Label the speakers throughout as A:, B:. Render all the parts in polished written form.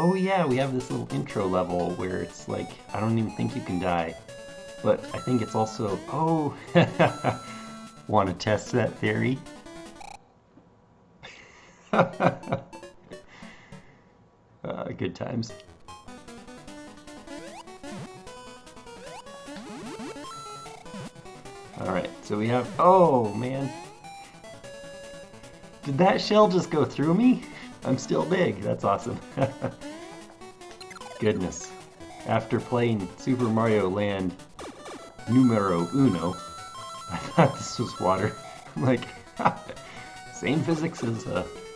A: Oh yeah, we have this little intro level where it's like, I don't even think you can die. But I think it's also, oh, want to test that theory? Good times. Alright, so we have, oh man. Did that shell just go through me? I'm still big, that's awesome. Goodness. After playing Super Mario Land numero uno, I thought this was water. Like, same physics as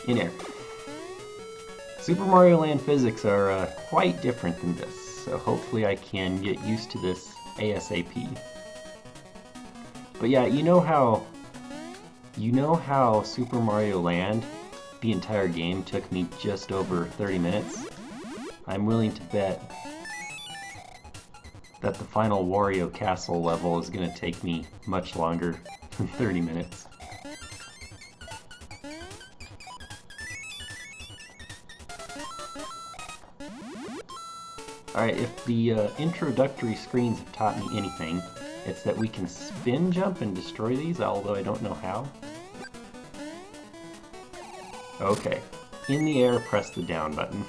A: in air. Super Mario Land physics are quite different than this, so hopefully I can get used to this ASAP. But yeah, you know how Super Mario Land, the entire game, took me just over 30 minutes? I'm willing to bet that the final Wario Castle level is going to take me much longer than 30 minutes. Alright, if the introductory screens have taught me anything, it's that we can spin jump and destroy these, although I don't know how. Okay, in the air, press the down button.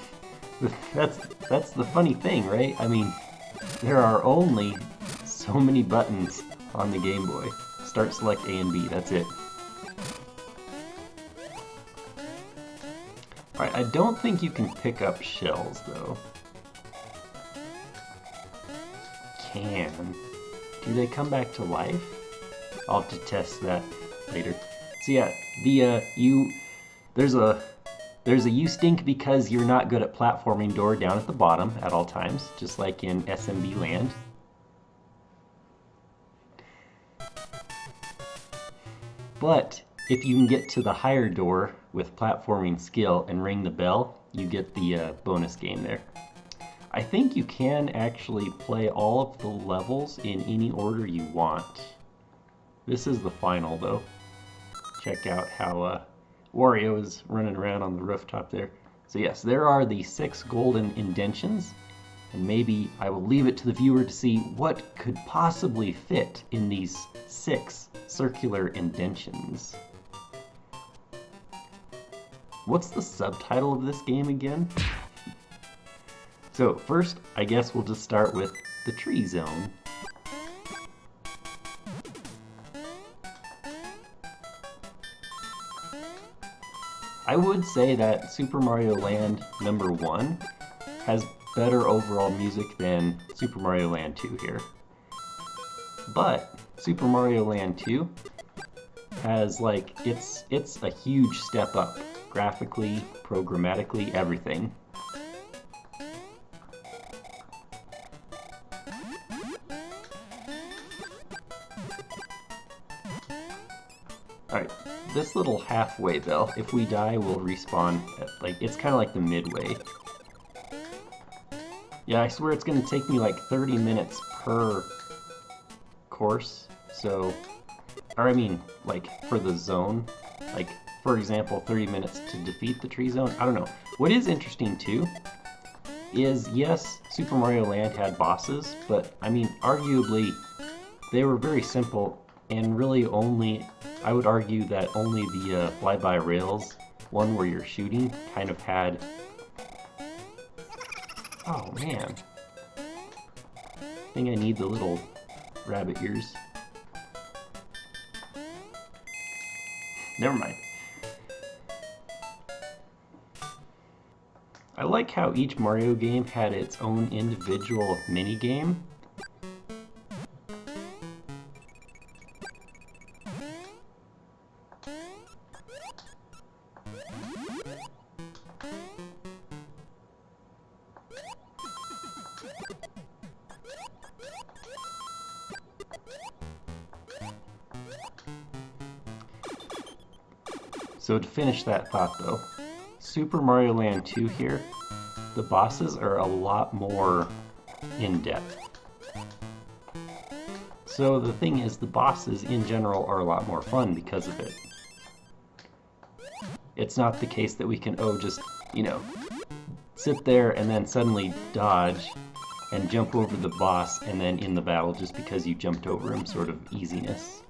A: That's the funny thing, right? I mean, there are only so many buttons on the Game Boy. Start, select A and B, that's it. Alright, I don't think you can pick up shells, though. Can. Do they come back to life? I'll have to test that later. So yeah, there's a you stink because you're not good at platforming door down at the bottom at all times, just like in SMB Land. But if you can get to the higher door with platforming skill and ring the bell, you get the bonus game there. I think you can actually play all of the levels in any order you want. This is the final, though. Check out how Wario is running around on the rooftop there. So yes, there are the 6 golden indentions, and maybe I will leave it to the viewer to see what could possibly fit in these 6 circular indentions. What's the subtitle of this game again? So first, I guess we'll just start with the tree zone. I would say that Super Mario Land number 1 has better overall music than Super Mario Land 2 here. But Super Mario Land 2 has it's a huge step up graphically, programmatically, everything. Alright, this little halfway bell, if we die, we'll respawn at, it's kind of like the midway. Yeah, I swear it's going to take me like 30 minutes per course, so, or I mean, for the zone, for example, 30 minutes to defeat the tree zone, I don't know. What is interesting too, is yes, Super Mario Land had bosses, but I mean, arguably, they were very simple, and really only, I would argue that only the fly-by-rails one where you're shooting kind of had... Oh man. I think I need the little rabbit ears. Never mind. I like how each Mario game had its own individual mini-game. So to finish that thought though, Super Mario Land 2 here, the bosses are a lot more in-depth. So the thing is, the bosses in general are a lot more fun because of it. It's not the case that we can, just, sit there and then suddenly dodge and jump over the boss and then in the battle just because you jumped over him, sort of easiness.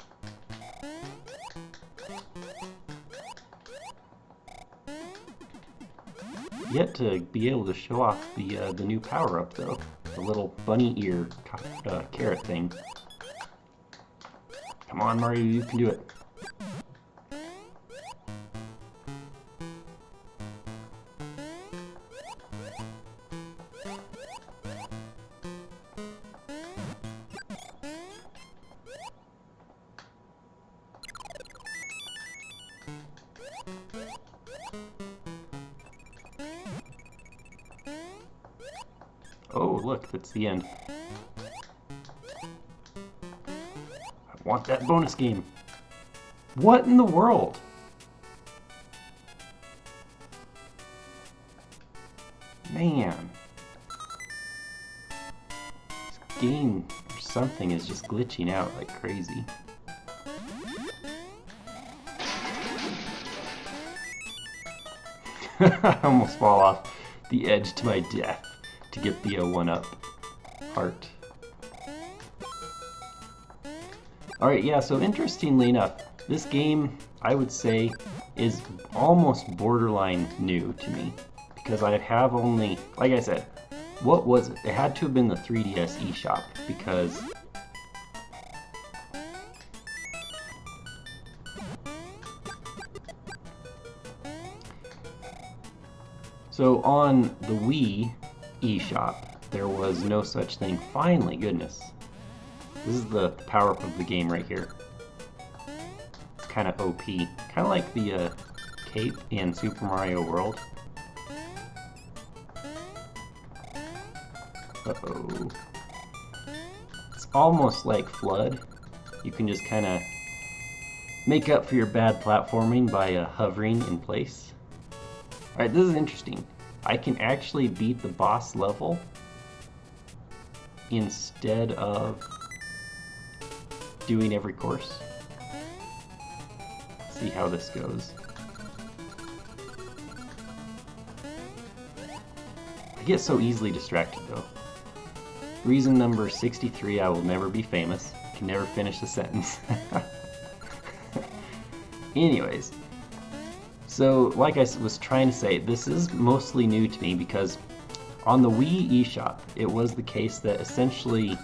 A: Yet to be able to show off the new power-up though, the little bunny ear carrot thing. Come on, Mario, you can do it. Oh, look, that's the end. I want that bonus game. What in the world? Man. This game or something is just glitching out like crazy. I almost fall off the edge to my death to get the 1-up heart. Alright, yeah, so interestingly enough, this game, I would say, is almost borderline new to me. Because I have only, like I said, what was it? It had to have been the 3DS eShop, because so on the Wii eShop, there was no such thing. Finally, goodness. This is the power-up of the game right here. It's kind of OP. Kind of like the cape in Super Mario World. Uh-oh. It's almost like Flood. You can just kind of make up for your bad platforming by hovering in place. Alright, this is interesting. I can actually beat the boss level instead of doing every course. Let's see how this goes. I get so easily distracted though. Reason number 63, I will never be famous. Can never finish the sentence. Anyways. So, like I was trying to say, this is mostly new to me because on the Wii eShop, it was the case that essentially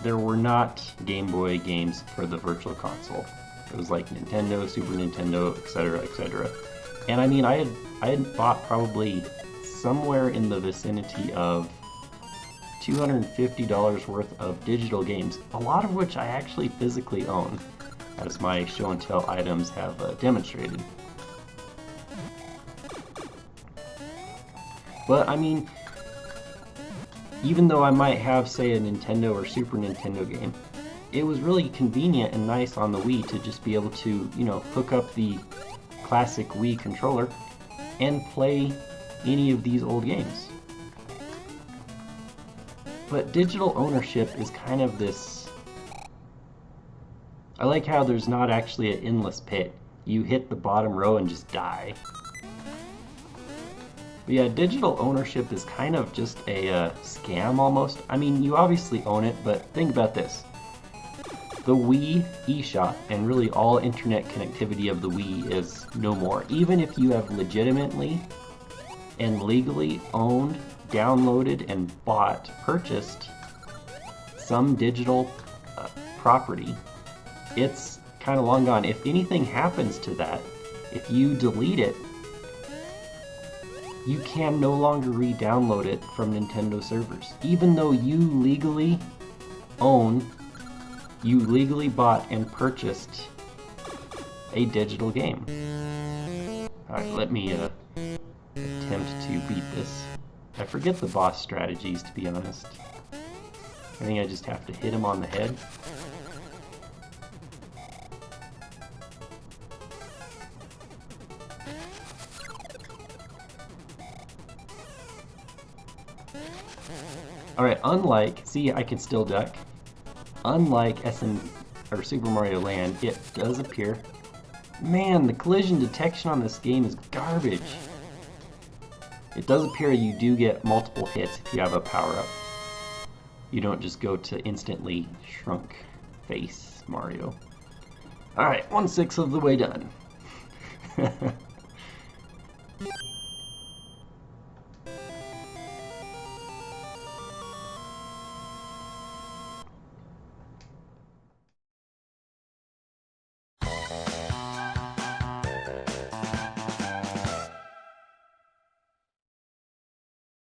A: there were not Game Boy games for the Virtual Console. It was like Nintendo, Super Nintendo, etc., etc. And I mean, I had bought probably somewhere in the vicinity of $250 worth of digital games, a lot of which I actually physically own, as my show and tell items have demonstrated. But I mean, even though I might have, say, a Nintendo or Super Nintendo game, it was really convenient and nice on the Wii to just be able to, you know, hook up the classic Wii controller and play any of these old games. But digital ownership is kind of this... I like how there's not actually an endless pit. You hit the bottom row and just die. But yeah, digital ownership is kind of just a scam almost. I mean, you obviously own it, but think about this. The Wii eShop and really all internet connectivity of the Wii is no more. Even if you have legitimately and legally owned, downloaded, and purchased some digital property, it's kind of long gone. If anything happens to that, if you delete it, you can no longer re-download it from Nintendo servers. Even though you legally bought and purchased a digital game. Alright, let me attempt to beat this. I forget the boss strategies, to be honest. I think I just have to hit him on the head. Alright, unlike, see, I can still duck. Unlike Super Mario Land, it does appear. Man, the collision detection on this game is garbage. It does appear you do get multiple hits if you have a power-up. You don't just go to instantly shrunk face Mario. Alright, 1/6 of the way done.